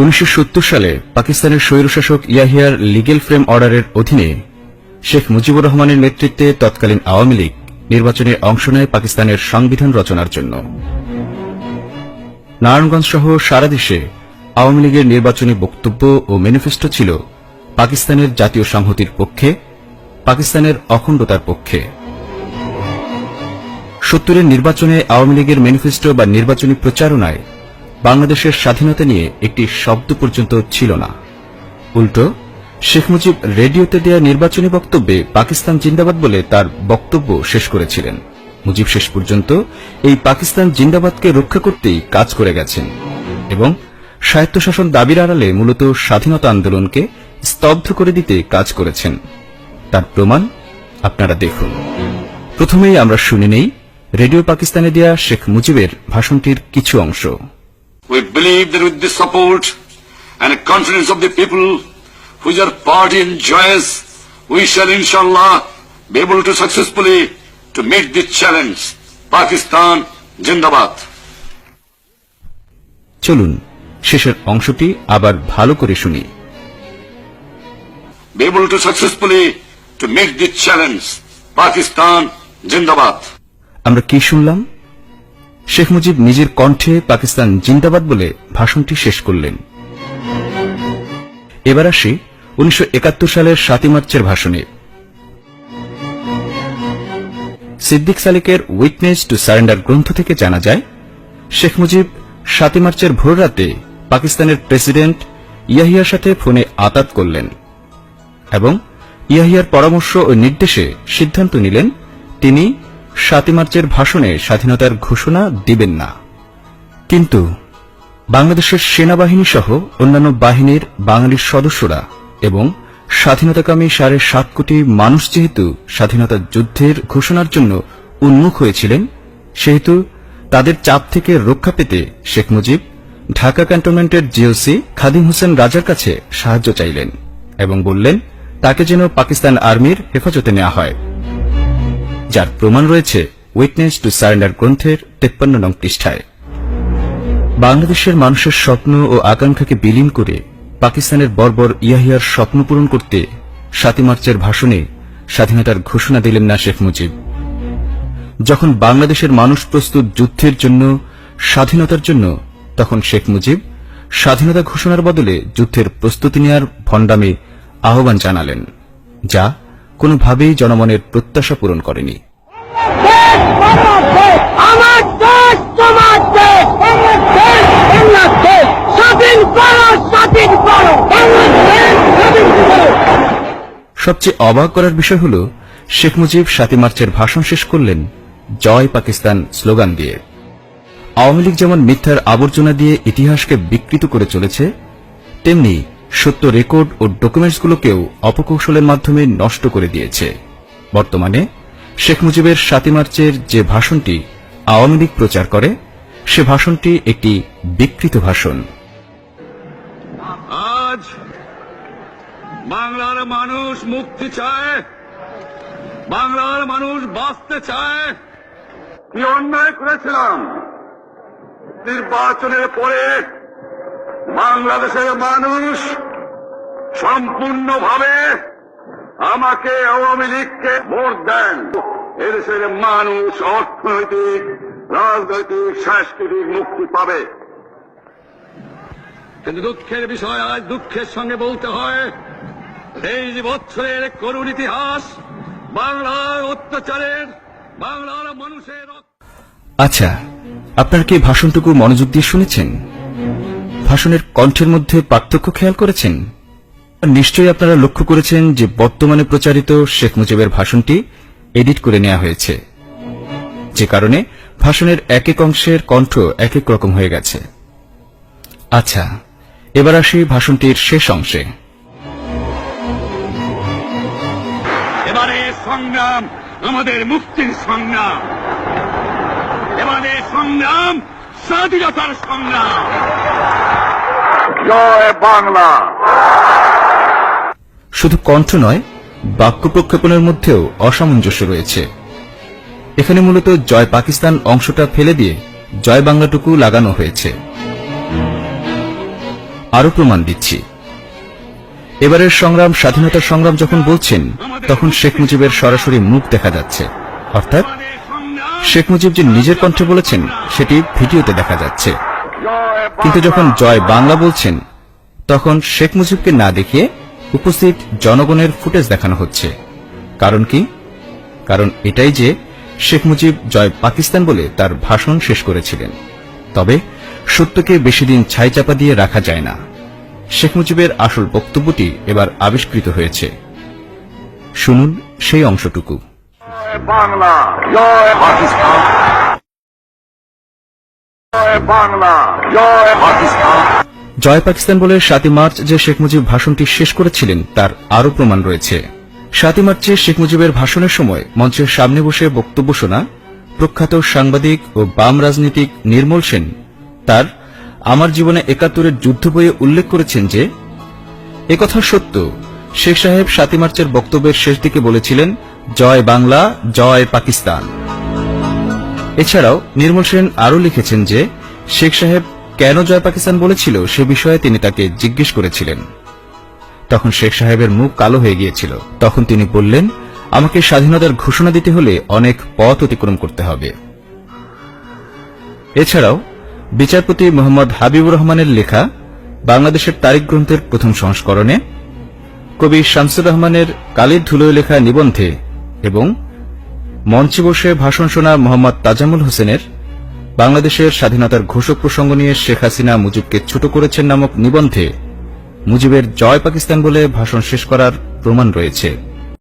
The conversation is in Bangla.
1970 সালে পাকিস্তানের স্বৈরশাসক ইয়াহিয়ার লিগ্যাল ফ্রেম অর্ডারের অধীনে শেখ মুজিবুর রহমানের নেতৃত্বে তৎকালীন আওয়ামী লীগ নির্বাচনে অংশ নেয় পাকিস্তানের সংবিধান রচনার জন্য। নারায়ণগঞ্জ সহ সারা দেশে আওয়ামী লীগের নির্বাচনী বক্তব্য ও ম্যানিফেস্টো ছিল পাকিস্তানের জাতীয় সংহতির পক্ষে, পাকিস্তানের অখণ্ডতার পক্ষে। 70-এর নির্বাচনে আওয়ামী লীগের ম্যানিফেস্টো বা নির্বাচনী প্রচারণায় বাংলাদেশের স্বাধীনতা নিয়ে একটি শব্দ পর্যন্ত ছিল না। উল্টো শেখ মুজিব রেডিওতে দেয়া নির্বাচনী বক্তব্যে পাকিস্তান জিন্দাবাদ বলে তার বক্তব্য শেষ করেছিলেন। মুজিব শেষ পর্যন্ত এই পাকিস্তান জিন্দাবাদকে রক্ষা করতেই কাজ করে গেছেন এবং স্বায়ত্তশাসন দাবির আড়ালে মূলত স্বাধীনতা আন্দোলনকে স্তব্ধ করে দিতে কাজ করেছেন। তার প্রমাণ আপনারা দেখুন। প্রথমেই আমরা শুনে নেই রেডিও পাকিস্তানে দেয়া শেখ মুজিবের ভাষণটির কিছু অংশ। We believe that with the support and confidence of the people which our party enjoys, we shall inshallah be able to successfully to meet this challenge. Pakistan Jindabad. চলুন শেষের অংশটি আবার ভালো করে শুনি। Be able to successfully to meet this challenge. Pakistan Jindabad. আমরা কি শুনলাম? শেখ মুজিব নিজের কণ্ঠে পাকিস্তান জিন্দাবাদ বলে ভাষণটি শেষ করলেন। এবার আসি 1971 সালের 7 মার্চের ভাষণে। সিদ্দিক সালিকের উইটনেস টু সারেন্ডার গ্রন্থ থেকে জানা যায়, শেখ মুজিব 7 মার্চের ভোররাতে পাকিস্তানের প্রেসিডেন্ট ইয়াহিয়ার সাথে ফোনে আতাত করলেন এবং ইয়াহিয়ার পরামর্শ ও নির্দেশে সিদ্ধান্ত নিলেন তিনি 7 মার্চের ভাষণে স্বাধীনতার ঘোষণা দিবেন না। কিন্তু বাংলাদেশের সেনাবাহিনী সহ অন্যান্য বাহিনীর বাঙালির সদস্যরা এবং স্বাধীনতাকামী 7.5 কোটি মানুষ যেহেতু স্বাধীনতা যুদ্ধের ঘোষণার জন্য উন্মুখ হয়েছিলেন, সেহেতু তাদের চাপ থেকে রক্ষা পেতে শেখ মুজিব ঢাকা ক্যান্টনমেন্টের জিওসি খাদিম হোসেন রাজার কাছে সাহায্য চাইলেন এবং বললেন তাকে যেন পাকিস্তান আর্মির হেফাজতে নেওয়া হয়, যার প্রমাণ রয়েছে উইটনেস টু সারেন্ডার গ্রন্থের 53 নং পৃষ্ঠায়। বাংলাদেশের মানুষের স্বপ্ন ও আকাঙ্ক্ষাকে বিলীন করে পাকিস্তানের বর্বর ইয়াহিয়ার স্বপ্ন পূরণ করতে 7 মার্চের ভাষণে স্বাধীনতার ঘোষণা দিলেন না শেখ মুজিব। যখন বাংলাদেশের মানুষ প্রস্তুত যুদ্ধের জন্য, স্বাধীনতার জন্য, তখন শেখ মুজিব স্বাধীনতা ঘোষণার বদলে যুদ্ধের প্রস্তুতি নেওয়ার ভণ্ডামি আহ্বান জানালেন, যা কোনোভাবেই জনমনের প্রত্যাশা পূরণ করেনি। সবচেয়ে অবাক করার বিষয় হল শেখ মুজিব 7 মার্চের ভাষণ শেষ করলেন জয় পাকিস্তান স্লোগান দিয়ে। আওয়ামী লীগ যেমন মিথ্যার আবর্জনা দিয়ে ইতিহাসকে বিকৃত করে চলেছে, তেমনি সত্য রেকর্ড ও ডকুমেন্টসগুলোকেও অপকৌশলের মাধ্যমে নষ্ট করে দিয়েছে। বর্তমানে শেখ মুজিবের 7 মার্চের যে ভাষণটি আওয়ামী লীগ প্রচার করে, সে ভাষণটি একটি বিকৃত ভাষণ। আজ বাংলার মানুষ মুক্তি চায়, বাংলার মানুষ বাঁচতে চায়। কি অন্যায় করেছিলাম? নির্বাচনের পরে বাংলাদেশের মানুষ সম্পূর্ণভাবে আমাকে আওয়ামী লীগকে ভোট দেন। এদেশের মানুষ অর্থনৈতিক, রাজনৈতিক, সাংস্কৃতিক মুক্তি পাবে। কিন্তু দুঃখের বিষয়, আজ দুঃখের সঙ্গে বলতে হয়, এই বছরের করুণ ইতিহাস বাংলার অত্যাচারের, বাংলার মানুষের। আচ্ছা, আপনারা কি ভাষণটুকু মনোযোগ দিয়ে শুনেছেন? ভাষণের কণ্ঠের মধ্যে পার্থক্য খেয়াল করেছেন? নিশ্চয়ই আপনারা লক্ষ্য করেছেন যে বর্তমানে প্রচারিত শেখ মুজিবের ভাষণটি এডিট করে নেওয়া হয়েছে, যে কারণে ভাষণের এক এক অংশের কণ্ঠ এক এক রকম হয়ে গেছে। আচ্ছা, এবার আসি ভাষণটির শেষ অংশে। এবারে সংগ্রাম আমাদের মুক্তির সংগ্রাম, এবারে সংগ্রাম স্বাধীনতার সংগ্রাম। জয় বাংলা। শুধু কণ্ঠ নয়, বাক্য প্রক্ষেপণের মধ্যেও অসামঞ্জস্য রয়েছে। এখানে মূলত জয় পাকিস্তান অংশটা ফেলে দিয়ে জয় বাংলাটুকু লাগানো হয়েছে। আরো প্রমাণ দিচ্ছি। এবারের সংগ্রাম স্বাধীনতা সংগ্রাম যখন বলছেন, তখন শেখ মুজিবের সরাসরি মুখ দেখা যাচ্ছে, অর্থাৎ শেখ মুজিব যে নিজের কণ্ঠে বলেছেন সেটি ভিডিওতে দেখা যাচ্ছে। কিন্তু যখন জয় বাংলা বলছেন, তখন শেখ মুজিবকে না দেখিয়ে উপস্থিত জনগণের ফুটেজ দেখানো হচ্ছে। কারণ কি? কারণ এটাই যে শেখ মুজিব জয় পাকিস্তান বলে তার ভাষণ শেষ করেছিলেন। তবে সত্যকে বেশি দিন ছাইচাপা দিয়ে রাখা যায় না। শেখ মুজিবের আসল বক্তব্যটি এবার আবিষ্কৃত হয়েছে। শুনুন সেই অংশটুকু। বাংলা, জয় পাকিস্তান, জয় বাংলা, জয় পাকিস্তান। জয় পাকিস্তান বলে 7 মার্চ যে শেখ মুজিব ভাষণটি শেষ করেছিলেন তার আরও প্রমাণ রয়েছে। 7 মার্চে শেখ মুজিবের ভাষণের সময় মঞ্চের সামনে বসে বক্তব্য শোনা প্রখ্যাত সাংবাদিক ও বাম রাজনীতিক নির্মল সেন তার আমার জীবনে 71-এর যুদ্ধ বইয়ে উল্লেখ করেছেন যে একথা সত্য, শেখ সাহেব 7 মার্চের বক্তব্যের শেষ দিকে বলেছিলেন, জয় বাংলা, জয় পাকিস্তান। এছাড়াও নির্মল সেন আরও লিখেছেন যে শেখ সাহেব কেন জয় পাকিস্তান বলেছিল সে বিষয়ে তিনি তাকে জিজ্ঞেস করেছিলেন। তখন শেখ সাহেবের মুখ কালো হয়ে গিয়েছিল। তখন তিনি বললেন, আমাকে স্বাধীনতার ঘোষণা দিতে হলে অনেক পথ অতিক্রম করতে হবে। এছাড়াও বিচারপতি মোহাম্মদ হাবিবুর রহমানের লেখা বাংলাদেশের তারিখ গ্রন্থের প্রথম সংস্করণে, কবি শামসুর রহমানের কালির ধুলোয় লেখা নিবন্ধে এবং মঞ্চে বসে ভাষণ শোনা মোহাম্মদ তাজামুল হোসেনের বাংলাদেশের স্বাধীনতার ঘোষক প্রসঙ্গ নিয়ে শেখ হাসিনা মুজিবকে ছোট করেছেন নামক নিবন্ধে মুজিবের জয় পাকিস্তান বলে ভাষণ শেষ করার প্রমাণ রয়েছে।